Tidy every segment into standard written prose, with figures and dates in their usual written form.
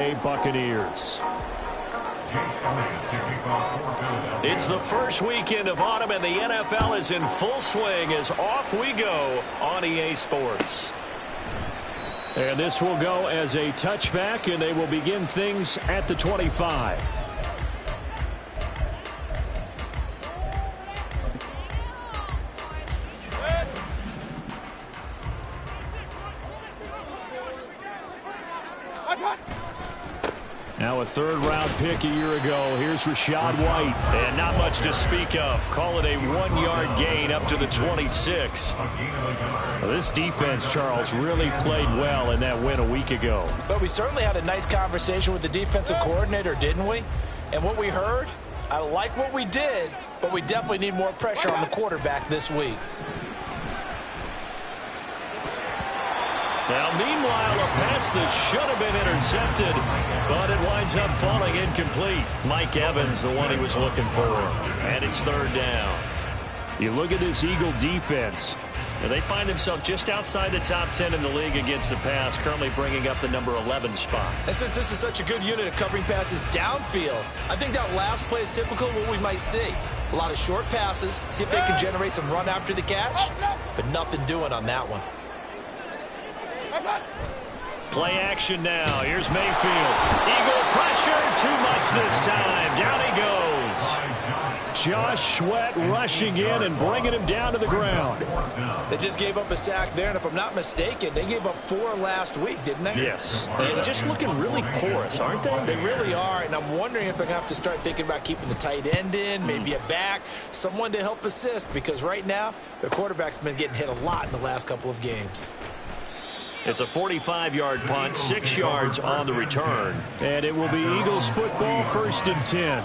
Buccaneers. It's the first weekend of autumn, and the NFL is in full swing as off we go on EA Sports. And this will go as a touchback, and they will begin things at the 25. Now a third-round pick a year ago. Here's Rachaad White. And not much to speak of. Call it a one-yard gain up to the 26. Well, this defense, Charles, really played well in that win a week ago. But we certainly had a nice conversation with the defensive coordinator, didn't we? And what we heard, I like what we did, but we definitely need more pressure on the quarterback this week. Now, meanwhile, a pass that should have been intercepted, but it winds up falling incomplete. Mike Evans, the one he was looking for, and it's third down. You look at this Eagle defense, and they find themselves just outside the top 10 in the league against the pass, currently bringing up the number 11 spot. And since this is such a good unit of covering passes downfield, I think that last play is typical of what we might see. A lot of short passes, see if they can generate some run after the catch, but nothing doing on that one. Play action now. Here's Mayfield. Eagle pressure. Too much this time. Down he goes. Josh Sweat rushing in and bringing him down to the ground. They just gave up a sack there, and if I'm not mistaken, they gave up 4 last week, didn't they? Yes. They're just looking really porous, aren't they? They really are, and I'm wondering if they're going to have to start thinking about keeping the tight end in, maybe a back, someone to help assist, because right now, their quarterback's been getting hit a lot in the last couple of games. It's a 45-yard punt, 6 yards on the return. And it will be Eagles football, 1st and 10.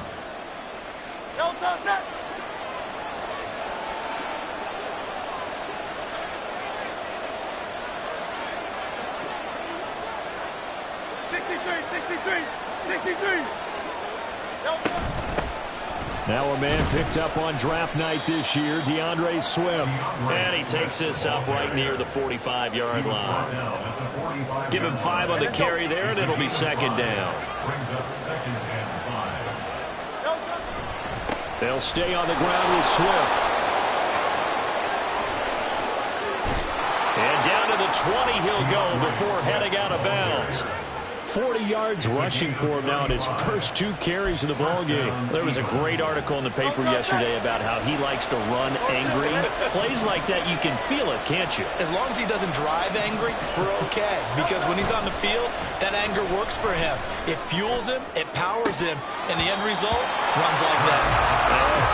Now a man picked up on draft night this year, DeAndre Swift. And he takes this up right near the 45-yard line. Give him 5 on the carry there, and it'll be 2nd down. They'll stay on the ground with Swift. And down to the 20 he'll go before heading out of bounds. 40 yards rushing for him now in his first 2 carries of the ballgame. There was a great article in the paper yesterday about how he likes to run angry. Plays like that, you can feel it, can't you? As long as he doesn't drive angry, we're okay. Because when he's on the field, that anger works for him. It fuels him, it powers him, and the end result runs like that.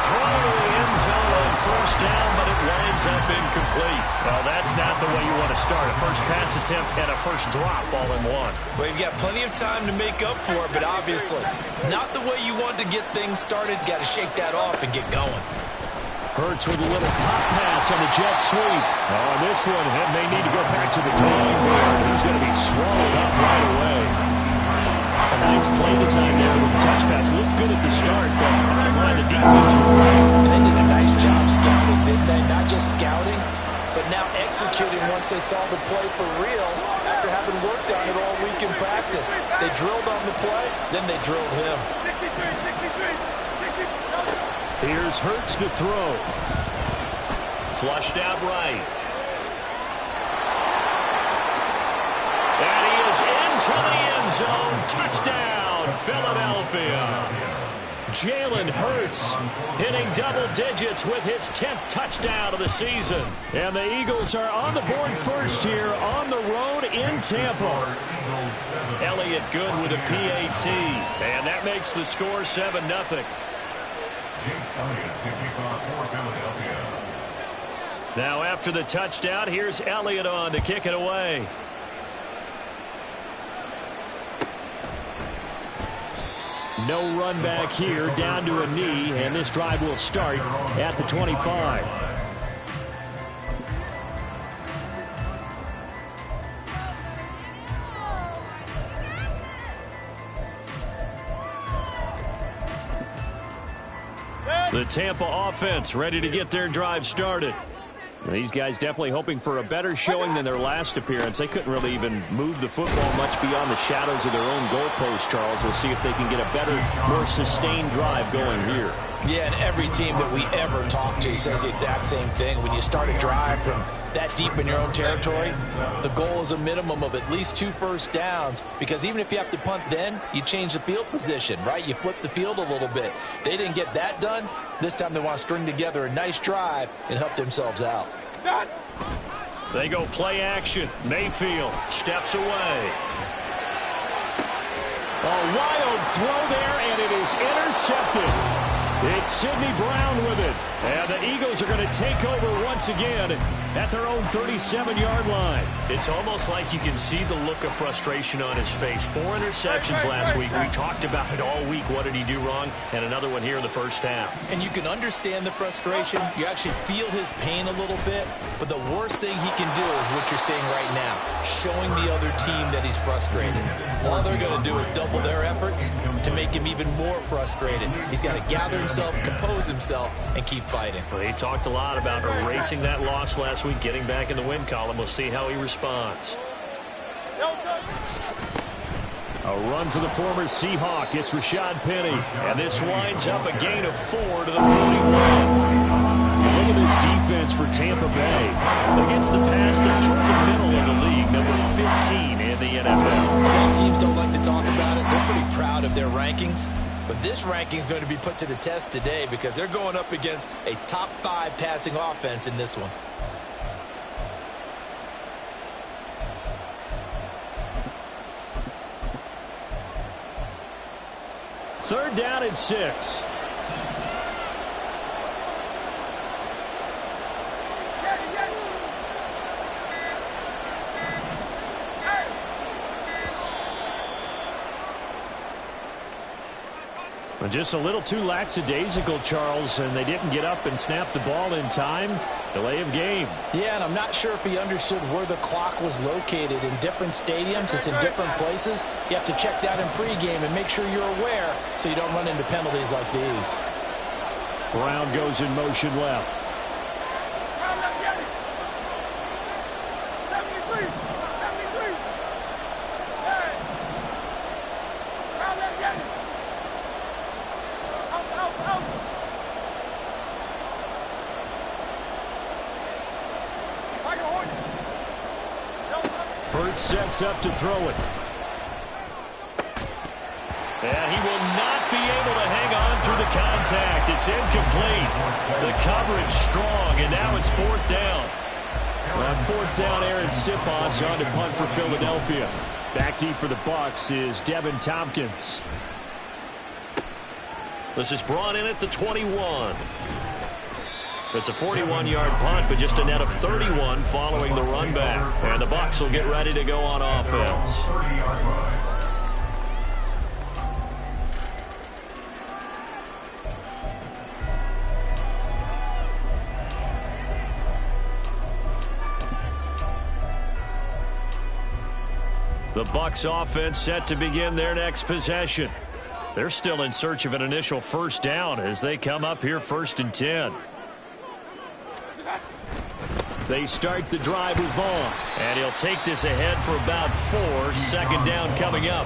Throw to the end zone on 1st down, but it winds up incomplete. Well, that's not the way you want to start. A first pass attempt and a first drop all in one. Well, you've got plenty of time to make up for it, but obviously not the way you want to get things started. Got to shake that off and get going. Hurts with a little pop pass on the jet sweep. On this one, it may need to go back to the drawing board. He's going to be swallowed up right away. A nice play design there with the touch pass. Looked good at the start, but bottom line, the defense was right. And they did a nice job scouting, didn't they? Not just scouting, but now executing once they saw the play for real after having worked on it all week in practice. They drilled on the play, then they drilled him. Here's Hurts to throw. Flushed out right. And he is into the end zone. Touchdown, Philadelphia. Jalen Hurts hitting double digits with his 10th touchdown of the season. And the Eagles are on the board first here on the road in Tampa. Elliott good with a PAT. And that makes the score 7-0. Now after the touchdown, here's Elliott on to kick it away. No run back here, down to a knee, and this drive will start at the 25. The Tampa offense ready to get their drive started. These guys definitely hoping for a better showing than their last appearance. They couldn't really even move the football much beyond the shadows of their own goalpost, Charles. We'll see if they can get a better, more sustained drive going here. Yeah, and every team that we ever talk to says the exact same thing. When you start a drive from that deep in your own territory, the goal is a minimum of at least 2 first downs, because even if you have to punt then, you change the field position, right? You flip the field a little bit. They didn't get that done. This time they want to string together a nice drive and help themselves out. They go play action. Mayfield steps away. A wild throw there, and it is intercepted. It's Sidney Brown with it. And the Eagles are going to take over once again at their own 37-yard line. It's almost like you can see the look of frustration on his face. 4 interceptions last week. We talked about it all week. What did he do wrong? And another one here in the first half. And you can understand the frustration. You actually feel his pain a little bit. But the worst thing he can do is what you're seeing right now, showing the other team that he's frustrated. All they're going to do is double their efforts to make him even more frustrated. He's got to gather himself, compose himself, and keep fighting. Well, he talked a lot about erasing that loss last week, getting back in the win column. We'll see how he responds. A run for the former Seahawk. It's Rashad Penny. And this winds up a gain of 4 to the 41. Look at this defense for Tampa Bay. Against the pass, they're toward the middle of the league, number 15 in the NFL. While teams don't like to talk about it, they're pretty proud of their rankings. But this ranking is going to be put to the test today because they're going up against a top 5 passing offense in this one. Third down and 6. Just a little too lackadaisical, Charles, and they didn't get up and snap the ball in time. Delay of game. Yeah, and I'm not sure if he understood where the clock was located. In different stadiums, it's in different places. You have to check that in pregame and make sure you're aware so you don't run into penalties like these. Brown goes in motion left. Sets up to throw it. And he will not be able to hang on through the contact. It's incomplete. The coverage strong, and now it's 4th down. On 4th down, Aaron Sipos on to punt for Philadelphia. Back deep for the Bucs is Devin Tompkins. This is brought in at the 21. It's a 41-yard punt, but just a net of 31 following the run back. And the Bucs will get ready to go on offense. The Bucs offense set to begin their next possession. They're still in search of an initial first down as they come up here 1st and 10. They start the drive with Vaughn. And he'll take this ahead for about 4. 2nd down coming up.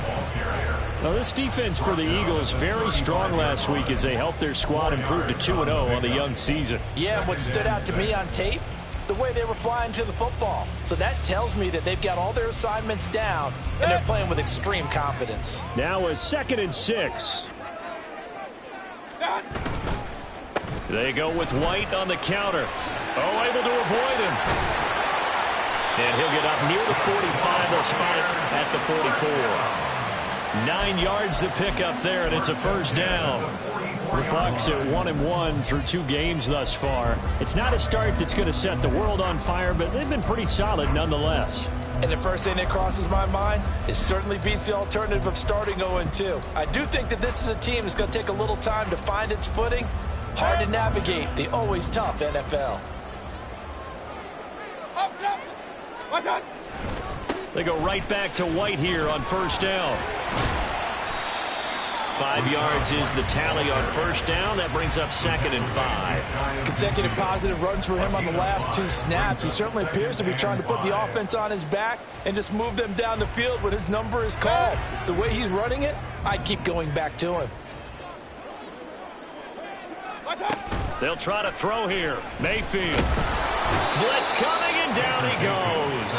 Now, this defense for the Eagles very strong last week as they helped their squad improve to 2-0 on the young season. Yeah, what stood out to me on tape, the way they were flying to the football. So that tells me that they've got all their assignments down, and they're playing with extreme confidence. Now a 2nd and 6. They go with White on the counter. Oh, able to avoid him. And he'll get up near the 45. They'll spot it at the 44. 9 yards to pick up there, and it's a first down. The Bucs at 1-1 through 2 games thus far. It's not a start that's going to set the world on fire, but they've been pretty solid nonetheless. And the first thing that crosses my mind, it certainly beats the alternative of starting 0-2. I do think that this is a team that's going to take a little time to find its footing. Hard to navigate the always tough NFL. They go right back to White here on first down. 5 yards is the tally on first down. That brings up 2nd and 5. Consecutive positive runs for him on the last 2 snaps. He certainly appears to be trying to put the offense on his back and just move them down the field when his number is called. The way he's running it, I keep going back to him. They'll try to throw here. Mayfield. Blitz coming, and down he goes.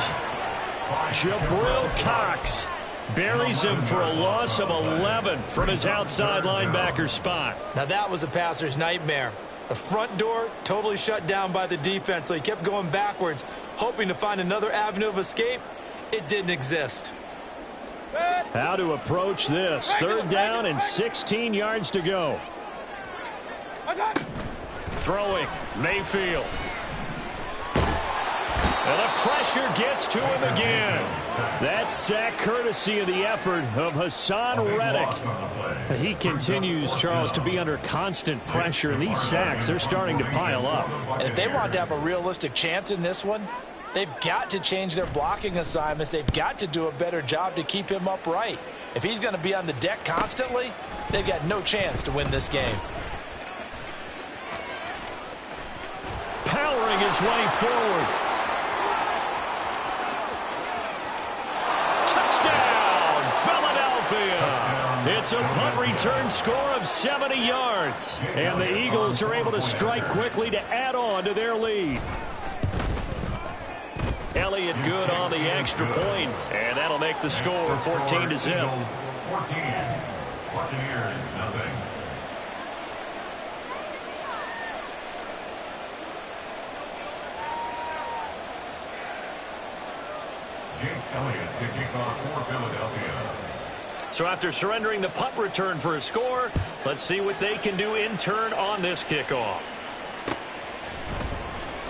Jabril Cox buries him for a loss of 11 from his outside linebacker spot. Now that was a passer's nightmare. The front door totally shut down by the defense, so he kept going backwards, hoping to find another avenue of escape. It didn't exist. How to approach this. 3rd down and 16 yards to go. Throwing, Mayfield. And the pressure gets to him again. That sack courtesy of the effort of Hassan Reddick. He continues, Charles, to be under constant pressure, and these sacks, they're starting to pile up. And if they want to have a realistic chance in this one, they've got to change their blocking assignments. They've got to do a better job to keep him upright. If he's going to be on the deck constantly, they've got no chance to win this game. Powering his way forward. Touchdown, Philadelphia. It's a punt return score of 70 yards. And the Eagles are able to strike quickly to add on to their lead. Elliott good on the extra point, and that'll make the score 14-0. 14. Buccaneers, nothing. Jake Elliott to kick off for Philadelphia. So after surrendering the punt return for a score, let's see what they can do in turn on this kickoff.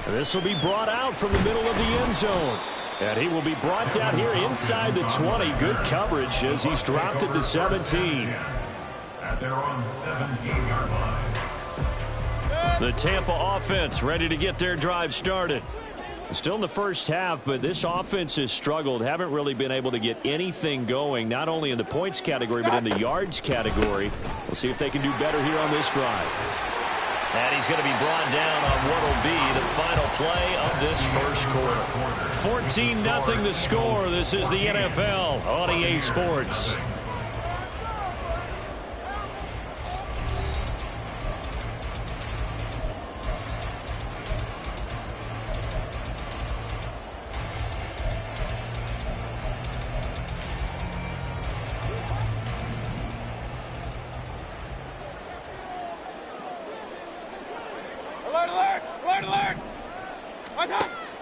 This will be brought out from the middle of the end zone. And he will be brought down here inside the 20. Good coverage as he's dropped at the 17. At their own 17-yard line. The Tampa offense ready to get their drive started. Still in the first half, but this offense has struggled. Haven't really been able to get anything going, not only in the points category, but in the yards category. We'll see if they can do better here on this drive. And he's going to be brought down on what will be the final play of this first quarter. 14-0 the score. This is the NFL on EA Sports.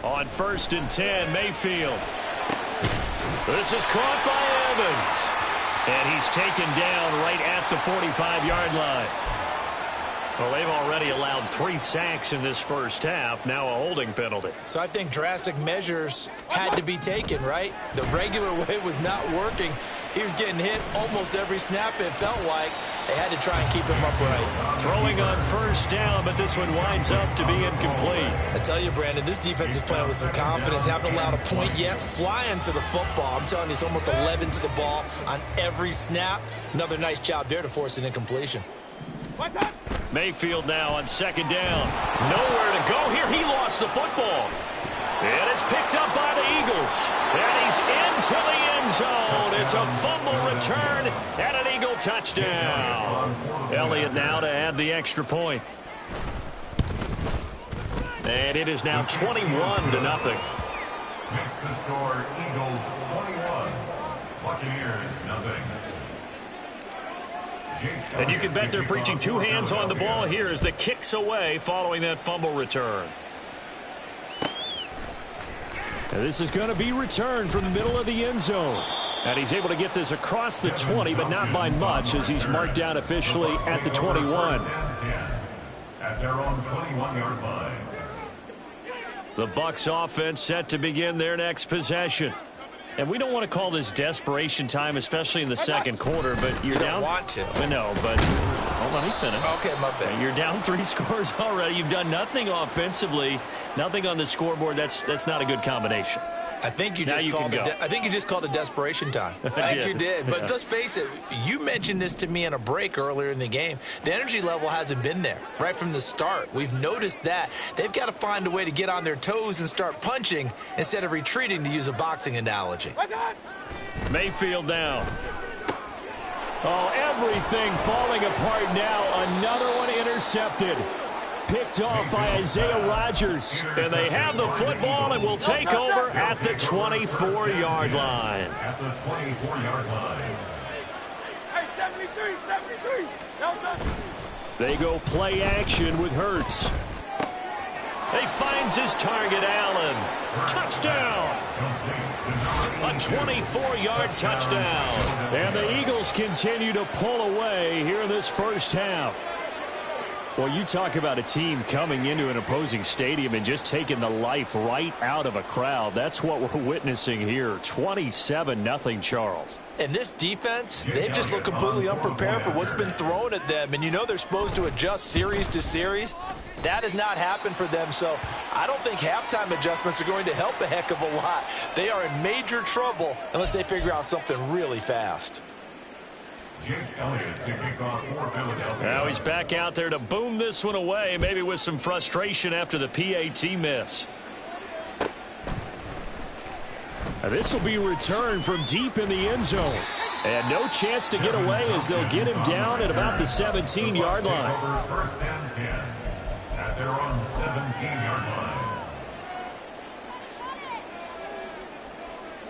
On 1st and 10, Mayfield. This is caught by Evans. And he's taken down right at the 45-yard line. Well, they've already allowed 3 sacks in this first half. Now a holding penalty. So I think drastic measures had to be taken, right? The regular way was not working. He was getting hit almost every snap, it felt like. They had to try and keep him upright. Throwing on 1st down, but this one winds up to be incomplete. I tell you, Brandon, this defense is playing with some confidence. Haven't allowed a point yet. Flying to the football. I'm telling you, it's almost 11 to the ball on every snap. Another nice job there to force an incompletion. Mayfield now on 2nd down. Nowhere to go here. He lost the football. And it's picked up by the Eagles. And he's into the end zone. It's a fumble return and an Eagle touchdown. Elliott now to add the extra point. And it is now 21-0. Makes the score Eagles 21. Buccaneers, nothing. And you can bet they're preaching 2 hands on the ball here as the kicks away following that fumble return. And this is going to be returned from the middle of the end zone. And he's able to get this across the 20, but not by much as he's marked down officially at the 21. At their own 21-yard line. The Bucs offense set to begin their next possession. And we don't want to call this desperation time, especially in the second quarter, but you're down. You don't want to. I know, but hold on, let me finish. Okay, my bad. You're down 3 scores already. You've done nothing offensively, nothing on the scoreboard. That's not a good combination. I think you Now just you called can it. I think you just called it desperation time. I think you did. But let's face it. You mentioned this to me in a break earlier in the game. The energy level hasn't been there right from the start. We've noticed that they've got to find a way to get on their toes and start punching instead of retreating, to use a boxing analogy. Mayfield down. Oh, everything falling apart now. Another one intercepted. Picked off by Isaiah Rodgers. And they have the football and will take over at the 24-yard line. At the 24-yard line. Hey, 73. They go play action with Hurts. He finds his target, Allen. Touchdown. A 24-yard touchdown. And the Eagles continue to pull away here in this first half. Well, you talk about a team coming into an opposing stadium and just taking the life right out of a crowd. That's what we're witnessing here. 27-0, Charles. And this defense, they've just looked completely unprepared for what's been thrown at them. And you know they're supposed to adjust series to series. That has not happened for them, so I don't think halftime adjustments are going to help a heck of a lot. They are in major trouble unless they figure out something really fast. Jake Elliott to kick off for Philadelphia. Now he's back out there to boom this one away, maybe with some frustration after the PAT miss. Now this will be returned from deep in the end zone. And no chance to get away as they'll get him down at about the 17-yard line. First and 10 at their own 17-yard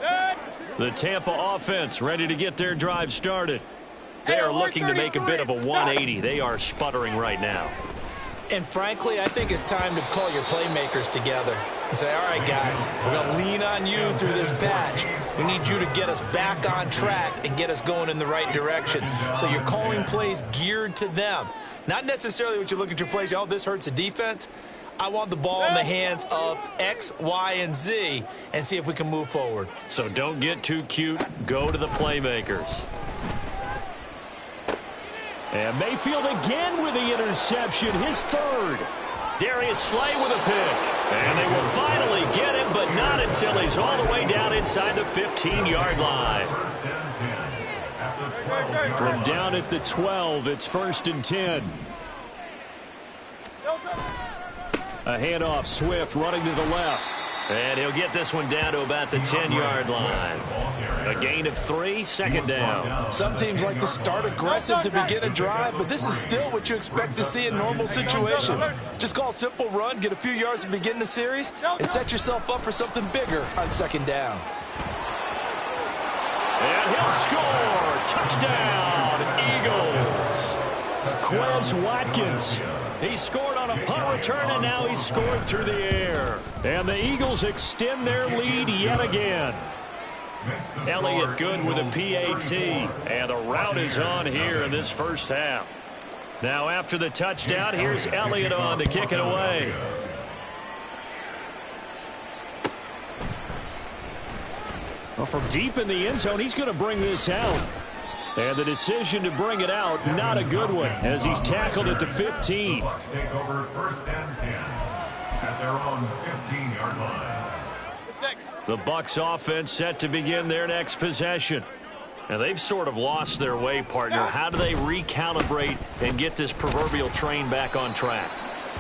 line. The Tampa offense ready to get their drive started. They are looking to make a bit of a 180. They are sputtering right now. And frankly, I think it's time to call your playmakers together and say, all right, guys, we're going to lean on you through this patch. We need you to get us back on track and get us going in the right direction. So you're calling plays geared to them. Not necessarily what you look at your plays, oh, this hurts the defense. I want the ball in the hands of X, Y, and Z and see if we can move forward. So don't get too cute. Go to the playmakers. And Mayfield again with the interception, his third. Darius Slay with a pick. And they will finally get him, but not until he's all the way down inside the 15-yard line. From down at the 12, it's 1st and 10. A handoff, Swift running to the left. And he'll get this one down to about the 10-yard line. A gain of 3, 2nd down. Some teams like to start aggressive to begin a drive, but this is still what you expect to see in normal situations. Just call a simple run, get a few yards to begin the series, and set yourself up for something bigger on 2nd down. And he'll score. Touchdown, Eagles. Quez Watkins. He scored on a punt return, and now he's scored through the air. And the Eagles extend their lead yet again. Elliott good with a PAT, and the route is on here in this first half. Now after the touchdown, here's Elliott on to kick it away. Well, from deep in the end zone, he's going to bring this out. And the decision to bring it out, not a good one, as he's tackled at the 15. Bucs take over 1st and 10 at their own 15-yard line. The Bucs offense set to begin their next possession. And they've sort of lost their way, partner. How do they recalibrate and get this proverbial train back on track?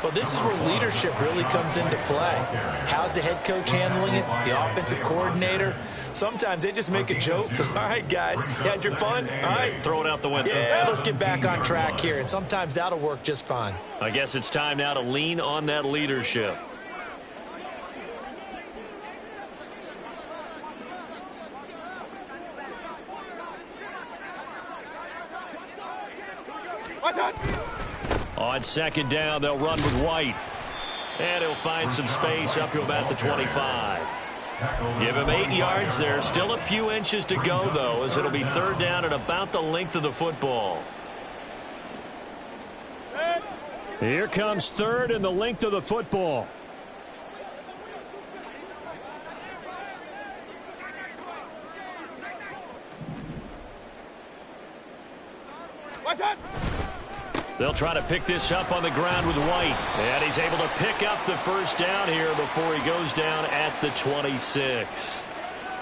Well, this is where leadership really comes into play. How's the head coach handling it? The offensive coordinator? Sometimes they just make a joke. All right, guys, you had your fun? All right. Throw it out the window. Yeah, let's get back on track here. And sometimes that'll work just fine. I guess it's time now to lean on that leadership. On 2nd down, they'll run with White. And he'll find some space up to about the 25. Give him 8 yards there. Still a few inches to go, though, as it'll be 3rd down and about the length of the football. Here comes 3rd and the length of the football. They'll try to pick this up on the ground with White. And he's able to pick up the first down here before he goes down at the 26.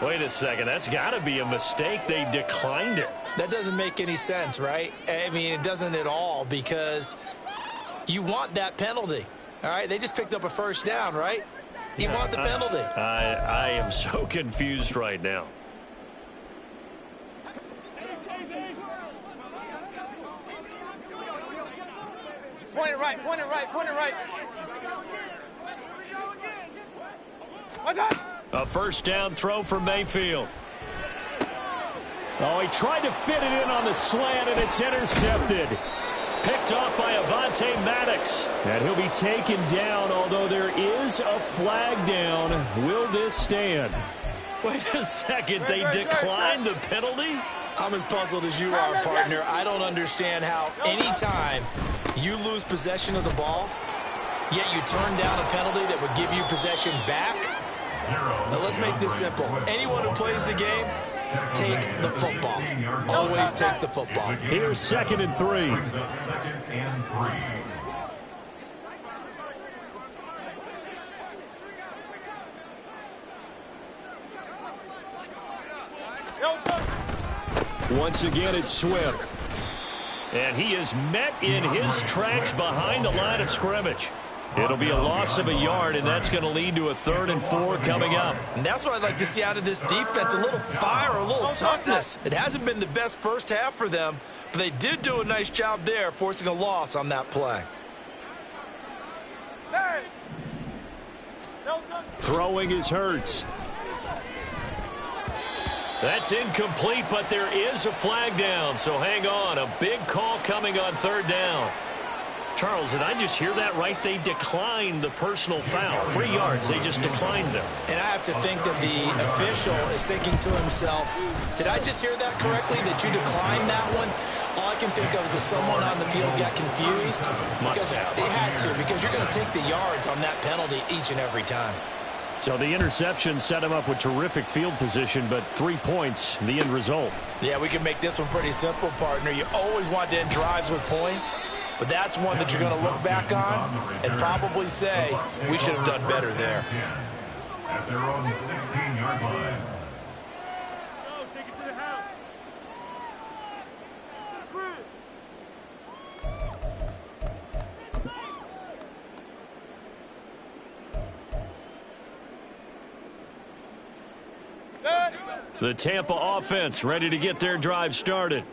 Wait a second. That's got to be a mistake. They declined it. That doesn't make any sense, right? I mean, it doesn't at all, because you want that penalty. All right, they just picked up a first down, right? You want the penalty. I am so confused right now. Point it right, point it right, point it right. What's that? A first down throw for Mayfield. Oh, he tried to fit it in on the slant, and it's intercepted. Picked off by Avonte Maddox. And he'll be taken down, although there is a flag down. Will this stand? Wait a second. They declined the penalty? I'm as puzzled as you are, partner. I don't understand how anytime you lose possession of the ball, yet you turn down a penalty that would give you possession back. Now, let's make this simple. Anyone who plays the game, take the football. Always take the football. Here's 2nd and 3. Once again, it's Swift. And he is met in his tracks behind the line of scrimmage. It'll be a loss of a yard, and that's going to lead to a 3rd and 4 coming up. And that's what I'd like to see out of this defense, a little fire, a little toughness. It hasn't been the best first half for them, but they did do a nice job there, forcing a loss on that play. Throwing is Hurts. That's incomplete, but there is a flag down, so hang on. A big call coming on 3rd down. Charles, did I just hear that right? They declined the personal foul. 3 yards, they just declined them. And I have to think that the official is thinking to himself, did I just hear that correctly, that you declined that one? All I can think of is that someone on the field got confused. Because they had to, because you're going to take the yards on that penalty each and every time. So the interception set him up with terrific field position, but 3 points, the end result. Yeah, we can make this one pretty simple, partner. You always want to end drives with points, but that's one that you're going to look back on and probably say, we should have done better there. At their own 16-yard line. Take it to the house. The Tampa offense ready to get their drive started.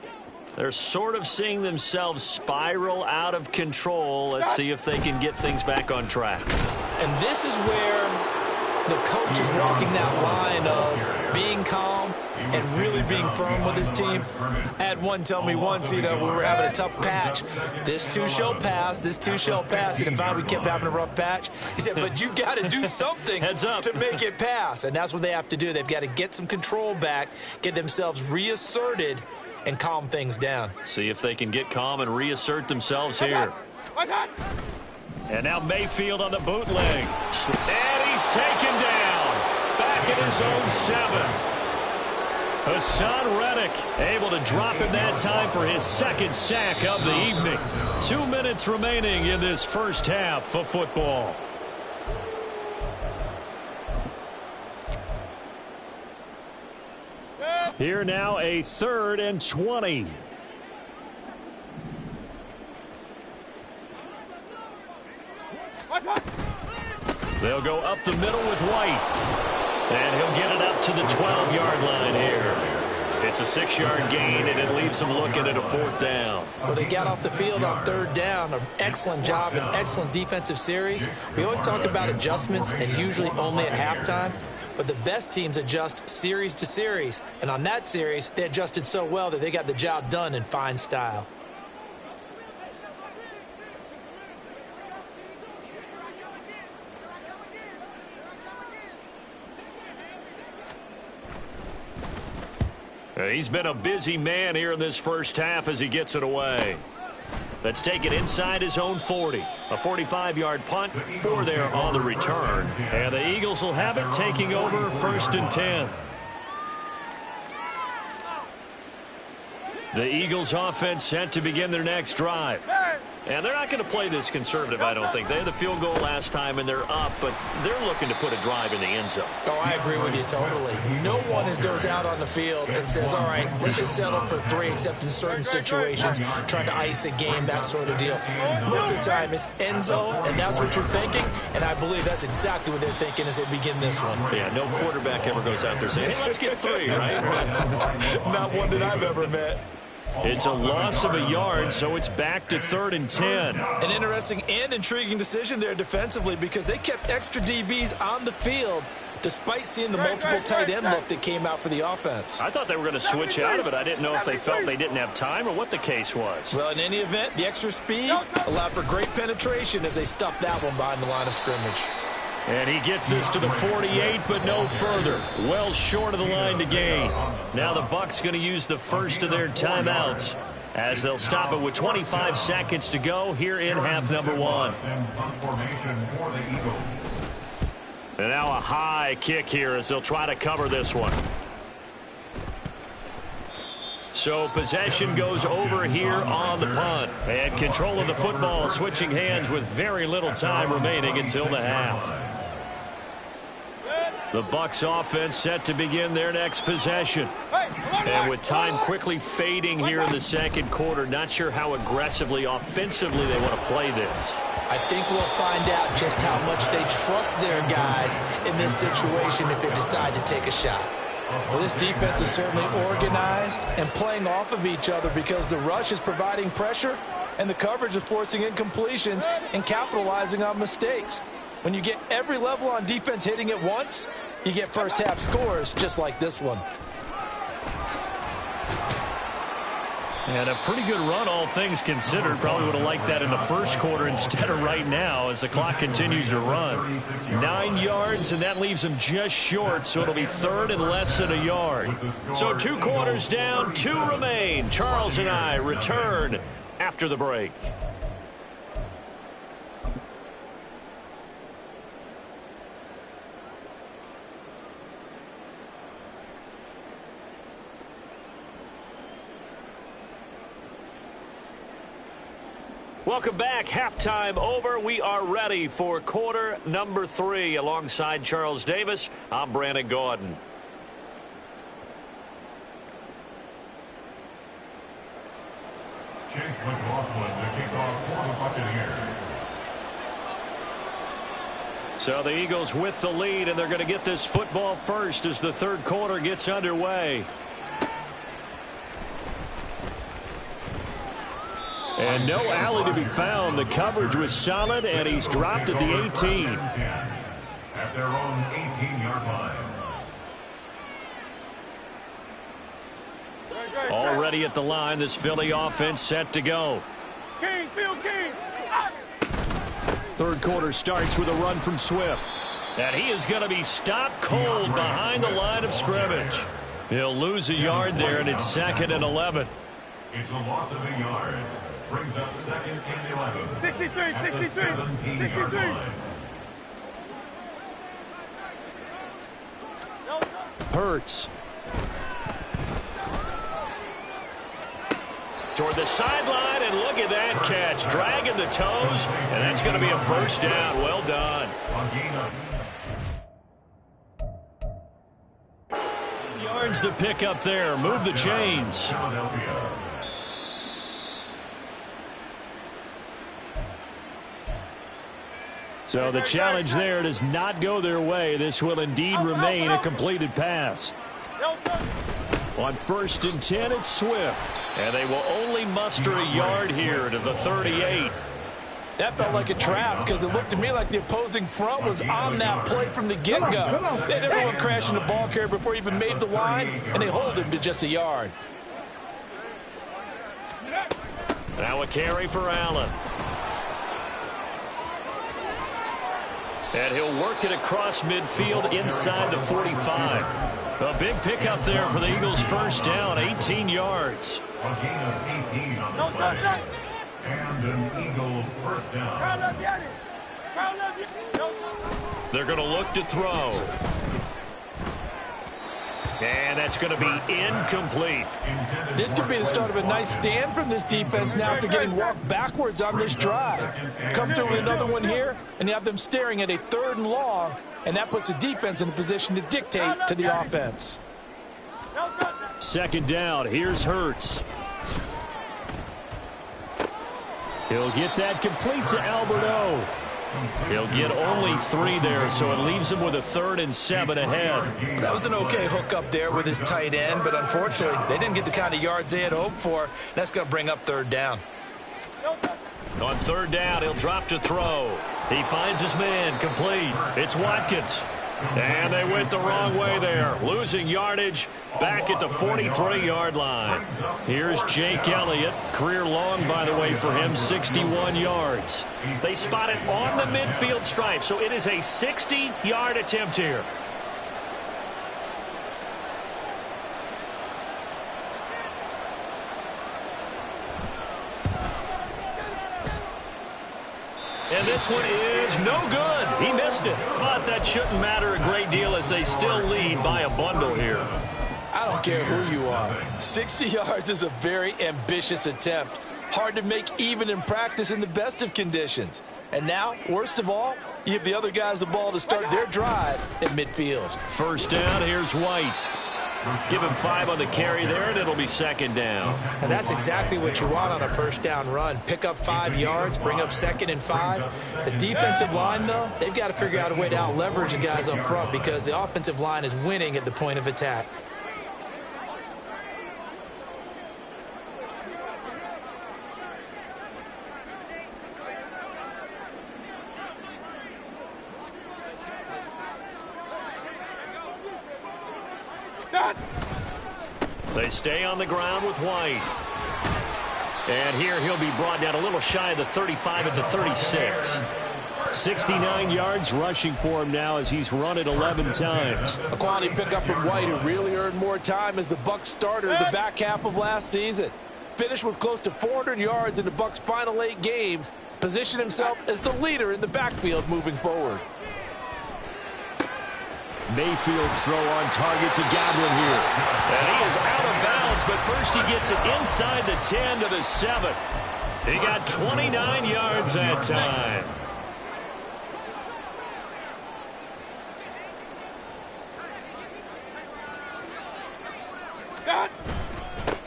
They're sort of seeing themselves spiral out of control. Let's see if they can get things back on track. And this is where the coach is walking that line of being calm and really being firm with his team. I had one tell me once, we were having a tough patch. This too shall pass, this too shall pass. And finally we kept having a rough patch. He said, but you've got to do something to make it pass. And that's what they have to do. They've got to get some control back, get themselves reasserted, and calm things down. See if they can get calm and reassert themselves here. And now Mayfield on the bootleg. And he's taken down. Back in his own 7. Hassan Reddick able to drop him that time for his 2nd sack of the evening. 2 minutes remaining in this first half of football. Here now a 3rd and 20. They'll go up the middle with White. And he'll get it up to the 12-yard line here. It's a 6-yard gain, and it leaves them looking at a 4th down. Well, they got off the field on 3rd down. An excellent job, an excellent defensive series. We always talk about adjustments, and usually only at halftime. But the best teams adjust series to series. And on that series, they adjusted so well that they got the job done in fine style. He's been a busy man here in this first half as he gets it away. Let's take it inside his own 40. A 45-yard punt, 4 there on the return. And the Eagles will have it, taking over 1st and 10. The Eagles offense set to begin their next drive. And they're not going to play this conservative, I don't think. They had the field goal last time, and they're up, but they're looking to put a drive in the end zone. Oh, I agree with you totally. No one goes out on the field and says, all right, let's just settle for 3, except in certain situations, trying to ice a game, that sort of deal. Most of the time, it's end zone, and that's what you're thinking, and I believe that's exactly what they're thinking as they begin this one. Yeah, no quarterback ever goes out there saying, hey, let's get 3, right? Not one that I've ever met. It's a loss of a yard, so it's back to 3rd and 10. An interesting and intriguing decision there defensively because they kept extra DBs on the field despite seeing the multiple tight end look that came out for the offense. I thought they were going to switch out of it. I didn't know if they felt they didn't have time or what the case was. Well, in any event, the extra speed allowed for great penetration as they stuffed that one behind the line of scrimmage. And he gets this to the 48, but no further. Well short of the line to gain. Now the Bucs going to use the first of their timeouts as they'll stop it with 25 seconds to go here in half number 1. And now a high kick here as they'll try to cover this one. So possession goes over here on the punt. And control of the football switching hands with very little time remaining until the half. The Bucs offense set to begin their next possession. And with time quickly fading here in the second quarter, not sure how aggressively, offensively they want to play this. I think we'll find out just how much they trust their guys in this situation if they decide to take a shot. Well, this defense is certainly organized and playing off of each other because the rush is providing pressure and the coverage is forcing incompletions and capitalizing on mistakes. When you get every level on defense hitting at once, you get first half scores just like this one. And a pretty good run, all things considered. Probably would have liked that in the first quarter instead of right now as the clock continues to run. 9 yards, and that leaves them just short, so it'll be 3rd and less than a yard. So 2 quarters down, 2 remain. Charles and I return after the break. Welcome back. Halftime over. We are ready for quarter number 3. Alongside Charles Davis, I'm Brandon Gordon. Chase McLaughlin to kick off for the Buccaneers. So the Eagles with the lead, and they're going to get this football first as the third quarter gets underway. And no alley to be found. The coverage was solid, and he's dropped at the 18. At their own 18-yard line. Already at the line, this Philly offense set to go. King, Phil King. Third quarter starts with a run from Swift. And he is going to be stopped cold behind the line of scrimmage. He'll lose a yard there, and it's 2nd and 11. It's a loss of a yard. Brings up 2nd and 11. 63, at the 63, 17-yard 63. line. Hurts. Toward the sideline, and look at that catch. Dragging the toes, and that's going to be a first down. Well done. Yards the pick up there. Move the chains. Philadelphia. So the challenge there does not go their way. This will indeed remain a completed pass. On 1st and 10, it's Swift. And they will only muster a yard here to the 38. That felt like a trap because it looked to me like the opposing front was on that play from the get-go. They had everyone crashing the ball carrier before he even made the line, and they hold him to just a yard. Now a carry for Allen. And he'll work it across midfield inside the 45. A big pickup there for the Eagles' first down, 18 yards. A gain of 18 on the play. And an Eagle first down. They're going to look to throw. And that's going to be incomplete. This could be the start of a nice stand from this defense now after getting walked backwards on this drive. Come through with another one here, and you have them staring at a 3rd and long, and that puts the defense in a position to dictate to the offense. 2nd down. Here's Hurts. He'll get that complete to Alberto. He'll get only 3 there, so it leaves him with a 3rd and 7 ahead. That was an okay hookup there with his tight end, but unfortunately, they didn't get the kind of yards they had hoped for. That's going to bring up 3rd down. On 3rd down, he'll drop to throw. He finds his man, complete. It's Watkins. And they went the wrong way there, losing yardage back at the 43-yard line. Here's Jake Elliott, career long, by the way, for him, 61 yards. They spot it on the midfield stripe, so it is a 60-yard attempt here. And this one is no good. He missed it. But that shouldn't matter a great deal as they still lead by a bundle here. I don't care who you are. 60 yards is a very ambitious attempt. Hard to make even in practice in the best of conditions. And now, worst of all, you give the other guys the ball to start their drive at midfield. 1st down, here's White. Give him 5 on the carry there, and it'll be 2nd down. And that's exactly what you want on a 1st down run. Pick up 5 yards, bring up 2nd and 5. The defensive line, though, they've got to figure out a way to out-leverage the guys up front because the offensive line is winning at the point of attack. They stay on the ground with White. And here he'll be brought down a little shy of the 35 at the 36. 69 yards rushing for him now as he's run it 11 times. A quality pickup from White, who really earned more time as the Bucs starter the back half of last season. Finished with close to 400 yards in the Bucs' final 8 games. Positioned himself as the leader in the backfield moving forward. Mayfield's throw on target to Godwin here. And he is out of bounds, but first he gets it inside the 10 to the 7. He got 29 yards that time.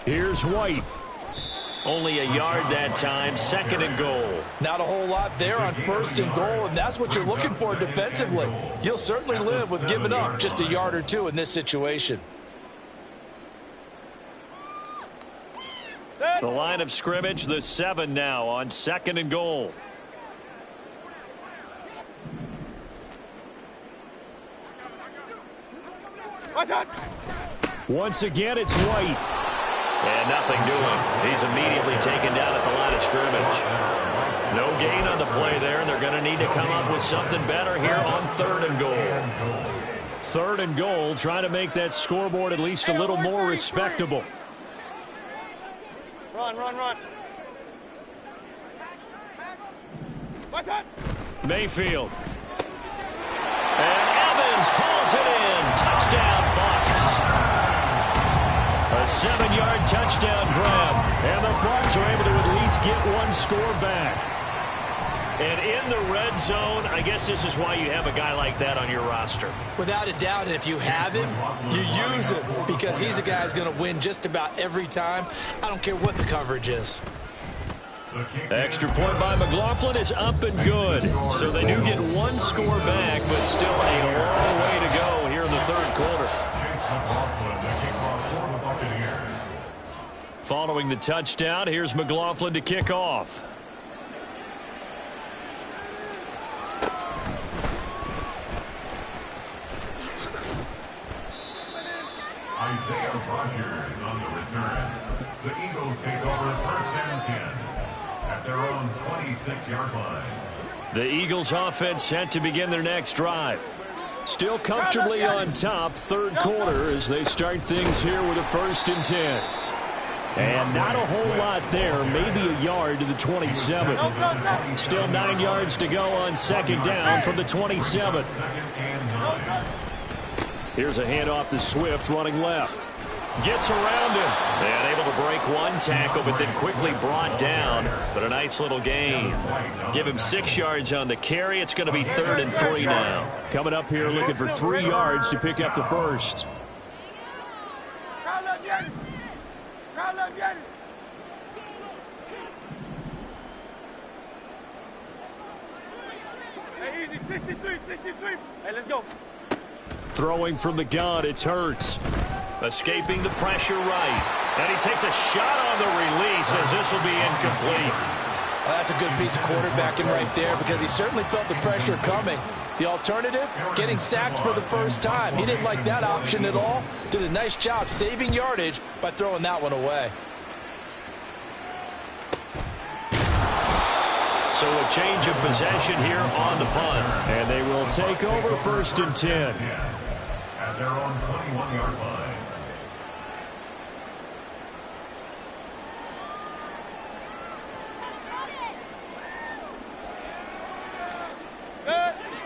Here's White. Only a yard that time, 2nd and goal. Not a whole lot there on 1st and goal, and that's what you're looking for defensively. You'll certainly live with giving up just a yard or 2 in this situation. The line of scrimmage, the 7 now on 2nd and goal. Once again, it's White. And nothing doing. He's immediately taken down at the line of scrimmage. No gain on the play there, and they're going to need to come up with something better here on 3rd and goal. 3rd and goal, trying to make that scoreboard at least a little more respectable. Run, run, run. What's that? Mayfield. And Evans calls it in. Touchdown, Bucs. A 7-yard touchdown grab. And the Bucs are able to at least get one score back. And in the red zone, I guess this is why you have a guy like that on your roster. Without a doubt, and if you have him, you use him because he's a guy who's going to win just about every time. I don't care what the coverage is. Extra point by McLaughlin is up and good. So they do get one score back, but still a long way to go here in the 3rd quarter. Following the touchdown, here's McLaughlin to kick off. Isaiah Rogers on the return. The Eagles take over 1st and 10 at their own 26-yard line. The Eagles offense set to begin their next drive. Still comfortably on top, 3rd quarter as they start things here with a 1st and 10. And not a whole lot there, maybe a yard to the 27. Still 9 yards to go on 2nd down from the 27. Here's a handoff to Swift running left. Gets around him. And able to break one tackle, but then quickly brought down. But a nice little gain. Give him 6 yards on the carry. It's going to be 3rd and 3 now. Coming up here looking for 3 yards to pick up the first. Hey, easy, 63, 63. Hey, let's go. Throwing from the gun, it's Hurts. Escaping the pressure right. And he takes a shot on the release as this will be incomplete. Well, that's a good piece of quarterbacking right there because he certainly felt the pressure coming. The alternative, getting sacked for the first time. He didn't like that option at all. Did a nice job saving yardage by throwing that one away. So a change of possession here on the punt. And they will take over 1st and 10. At their own 21-yard line.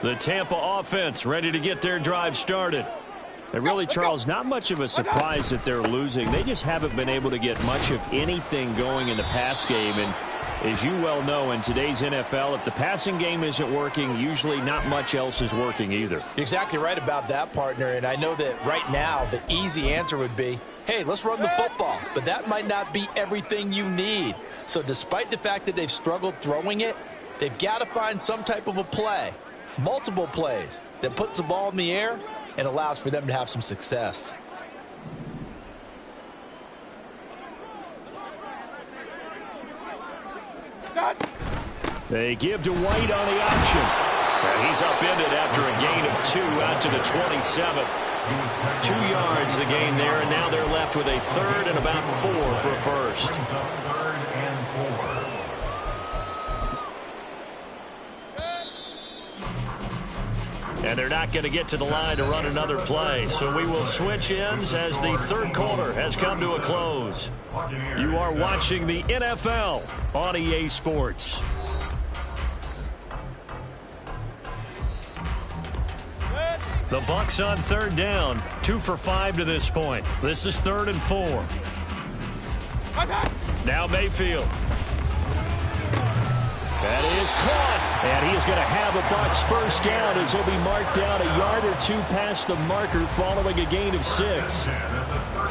The Tampa offense ready to get their drive started. And really, Charles, not much of a surprise that they're losing. They just haven't been able to get much of anything going in the pass game. And as you well know, in today's NFL, if the passing game isn't working, usually not much else is working either. You're exactly right about that, partner. And I know that right now the easy answer would be, hey, let's run the football. But that might not be everything you need. So despite the fact that they've struggled throwing it, they've got to find some type of a play, multiple plays, that puts the ball in the air and allows for them to have some success. They give to White on the option. And he's upended after a gain of 2 out to the 27. 2 yards the gain there, and now they're left with a 3rd and about 4 for a first. 3rd and 4. And they're not going to get to the line to run another play. So we will switch ends as the 3rd quarter has come to a close. You are watching the NFL on EA Sports. The Bucs on 3rd down. 2 for 5 to this point. This is 3rd and 4. Now Mayfield. That is caught. And he is going to have a Bucs first down as he'll be marked down a yard or 2 past the marker following a gain of 6.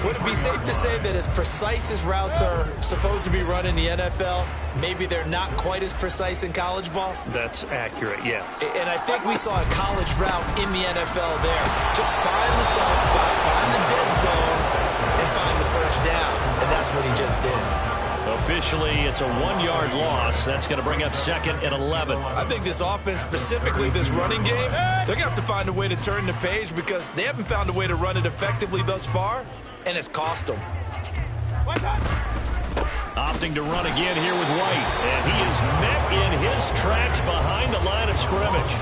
Would it be safe to say that as precise as routes are supposed to be run in the NFL, maybe they're not quite as precise in college ball? That's accurate, yeah. And I think we saw a college route in the NFL there. Just find the soft spot, find the dead zone, and find the first down. And that's what he just did. Officially, it's a 1-yard loss. That's going to bring up 2nd and 11. I think this offense, specifically this running game, they're going to have to find a way to turn the page because they haven't found a way to run it effectively thus far, and it's cost them. Opting to run again here with White. And he is met in his tracks behind the line of scrimmage.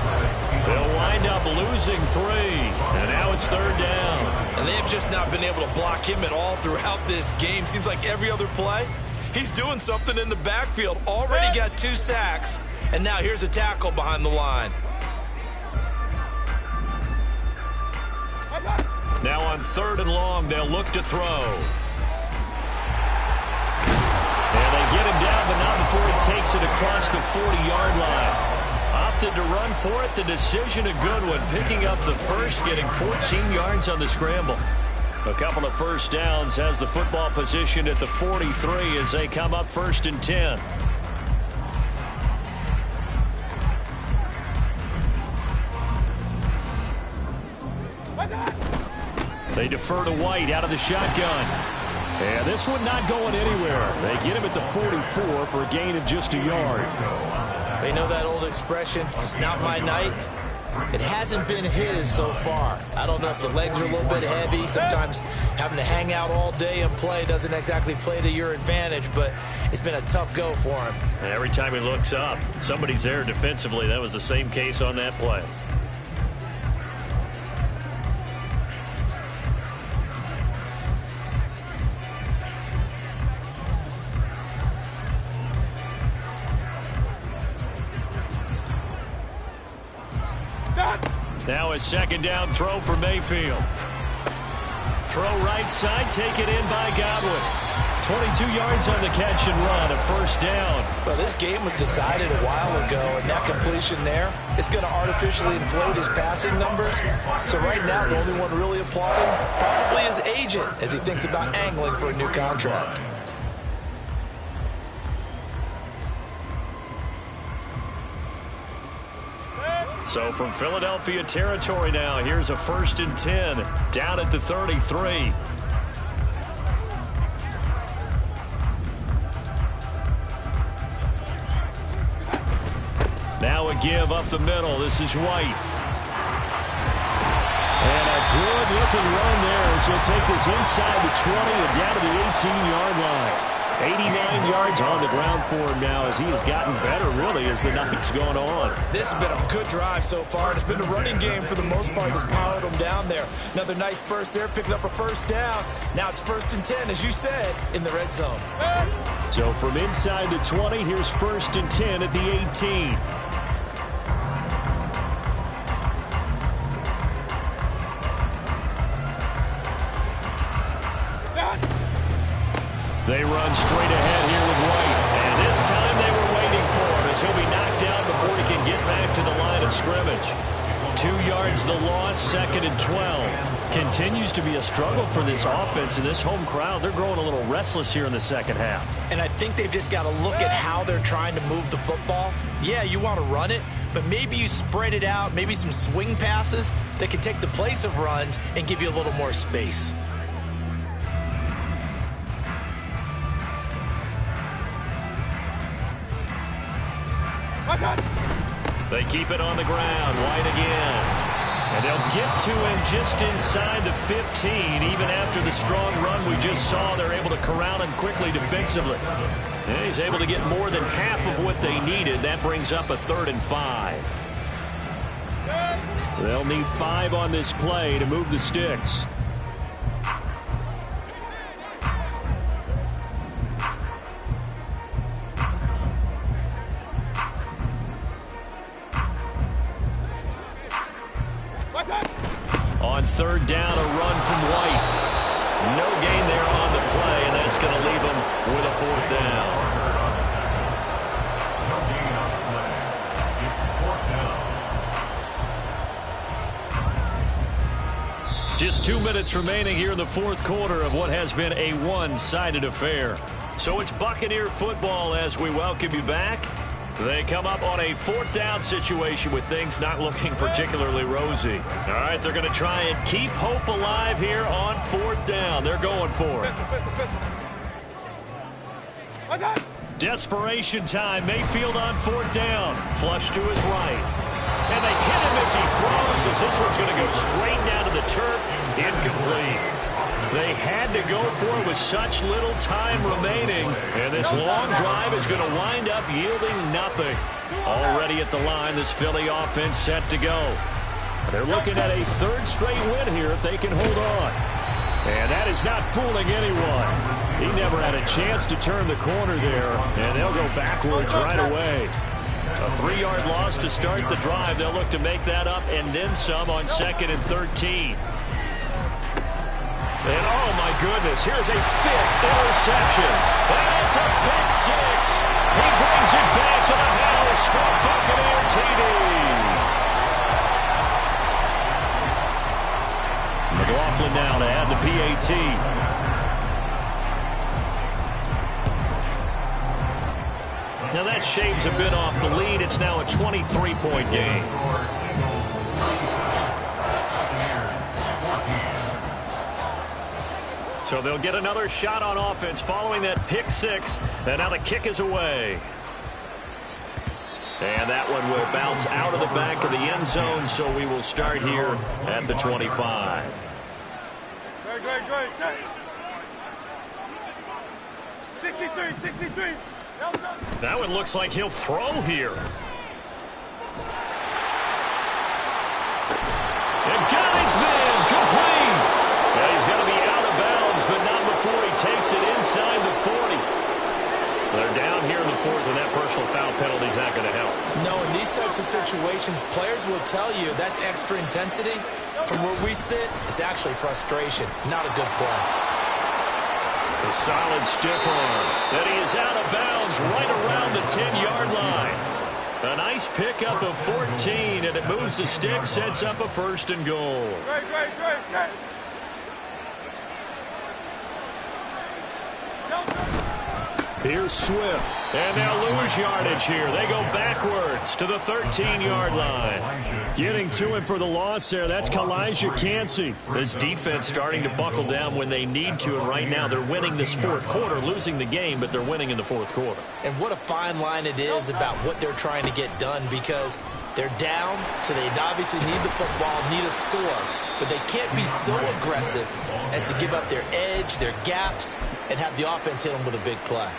They'll wind up losing 3. And now it's 3rd down. And they've just not been able to block him at all throughout this game. Seems like every other play, he's doing something in the backfield. Already got 2 sacks. And now here's a tackle behind the line. Now on 3rd and long, they'll look to throw. And they get him down, but not before he takes it across the 40-yard line. Opted to run for it. The decision a good one. Picking up the first, getting 14 yards on the scramble. A couple of first downs, has the football position at the 43 as they come up 1st and 10. They defer to White out of the shotgun. And this one not going anywhere. They get him at the 44 for a gain of just a yard. They know that old expression, it's not my night. It hasn't been his so far. I don't know if the legs are a little bit heavy. Sometimes having to hang out all day and play doesn't exactly play to your advantage, but it's been a tough go for him. And every time he looks up, somebody's there defensively. That was the same case on that play. Now a second down throw for Mayfield. Throw right side, taken in by Godwin. 22 yards on the catch and run, a first down. Well, this game was decided a while ago, and that completion there is going to artificially inflate his passing numbers. So right now, the only one really applauding probably his agent as he thinks about angling for a new contract. So from Philadelphia territory now, here's a 1st and 10, down at the 33. Now a give up the middle. This is White. And a good-looking run there as he'll take this inside the 20 and down to the 18-yard line. 89 yards on the ground for him now as he has gotten better, really, as the night's gone on. This has been a good drive so far, and it's been a running game for the most part that's powered him down there. Another nice burst there, picking up a first down. Now it's 1st and 10, as you said, in the red zone. So from inside the 20, here's 1st and 10 at the 18. They run straight ahead here with White. And this time they were waiting for him as he'll be knocked down before he can get back to the line of scrimmage. 2 yards the loss, 2nd and 12. Continues to be a struggle for this offense and this home crowd. They're growing a little restless here in the second half. And I think they've just got to look at how they're trying to move the football. Yeah, you want to run it, but maybe you spread it out, maybe some swing passes that can take the place of runs and give you a little more space. They keep it on the ground. White again. And they'll get to him just inside the 15. Even after the strong run we just saw, they're able to corral him quickly defensively. And he's able to get more than half of what they needed. That brings up a 3rd and 5. They'll need 5 on this play to move the sticks. On 3rd down, a run from White. No gain there on the play, and that's going to leave him with a 4th down. No gain on the play. It's 4th down. Just 2 minutes remaining here in the 4th quarter of what has been a one-sided affair. So it's Buccaneer football as we welcome you back. They come up on a 4th down situation with things not looking particularly rosy. All right, they're going to try and keep hope alive here on 4th down. They're going for it. Desperation time. Mayfield on 4th down. Flush to his right. And they hit him as he throws as this one's going to go straight down to the turf. Incomplete. They had to go for it with such little time remaining. And this long drive is going to wind up yielding nothing. Already at the line, this Philly offense set to go. They're looking at a 3rd straight win here if they can hold on. And that is not fooling anyone. He never had a chance to turn the corner there. And they'll go backwards right away. A 3-yard loss to start the drive. They'll look to make that up and then some on 2nd and 13. And oh my goodness, here's a 5th interception. And it's a pick 6. He brings it back to the house for Buccaneer TV. McLaughlin now to add the PAT. Now that shaves a bit off the lead. It's now a 23-point game. So they'll get another shot on offense following that pick 6. And now the kick is away. And that one will bounce out of the back of the end zone. So we will start here at the 25. Great. 63. That one looks like he'll throw here. And got his man complete. Yeah, he's going to be out of bounds, but not before he takes it inside the 40. They're down down here in the fourth, and that personal foul penalty is not going to help. No, in these types of situations, players will tell you that's extra intensity. From where we sit, it's actually frustration, not a good play. A solid stiff arm. And he is out of bounds right around the 10-yard line. A nice pickup of 14, and it moves the stick, sets up a 1st and goal. Great. Here's Swift, and they'll lose yardage here. They go backwards to the 13-yard line. Getting to him for the loss there, that's Kalijah Cansey. This defense starting to buckle down when they need to, and right now they're winning this fourth quarter, losing the game, but they're winning in the fourth quarter. And what a fine line it is about what they're trying to get done, because they're down, so they obviously need the football, need a score, but they can't be so aggressive as to give up their edge, their gaps, and have the offense hit them with a big play.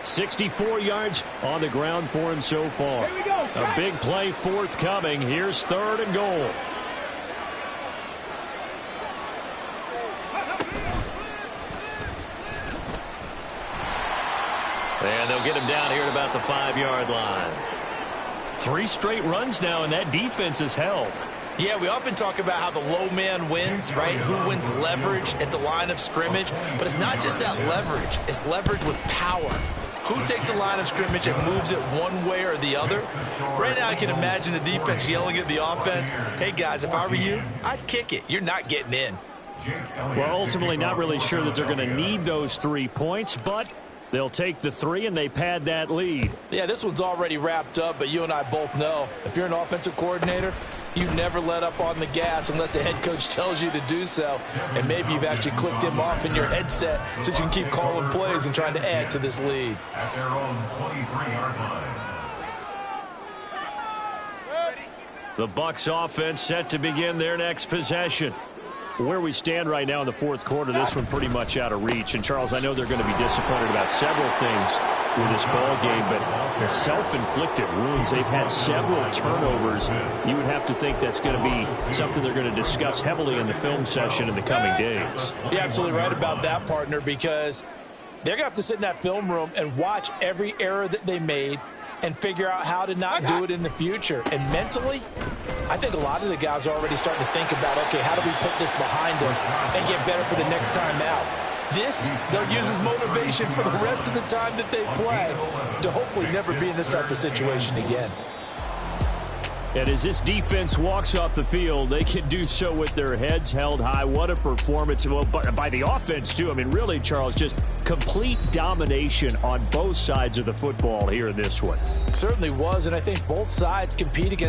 64 yards on the ground for him so far. A big play forthcoming. Here's 3rd and goal. And they'll get him down here at about the 5-yard line. 3 straight runs now, and that defense is held. Yeah, we often talk about how the low man wins, right? Who wins leverage at the line of scrimmage. But it's not just that leverage. It's leverage with power. Who takes the line of scrimmage and moves it one way or the other? Right now I can imagine the defense yelling at the offense, hey, guys, if I were you, I'd kick it. You're not getting in. Well, ultimately not really sure that they're going to need those 3 points, but they'll take the 3 and they pad that lead. Yeah, this one's already wrapped up, but you and I both know if you're an offensive coordinator, you never let up on the gas unless the head coach tells you to do so. And maybe you've actually clicked him off in your headset so you can keep calling plays and trying to add to this lead. At their own 23-yard line. The Bucs offense set to begin their next possession. Where we stand right now in the fourth quarter, this one pretty much out of reach. And, Charles, I know they're going to be disappointed about several things with this ball game, but the self-inflicted wounds, they've had several turnovers. You would have to think that's going to be something they're going to discuss heavily in the film session in the coming days. You're absolutely right about that, partner, because they're going to have to sit in that film room and watch every error that they made and figure out how to not do it in the future. And mentally, I think a lot of the guys are already starting to think about, okay, how do we put this behind us and get better for the next time out? This, they'll use as motivation for the rest of the time that they play to hopefully never be in this type of situation again. And as this defense walks off the field, they can do so with their heads held high. What a performance. Well, by the offense, too. I mean, really, Charles, just complete domination on both sides of the football here in this one. It certainly was, and I think both sides compete against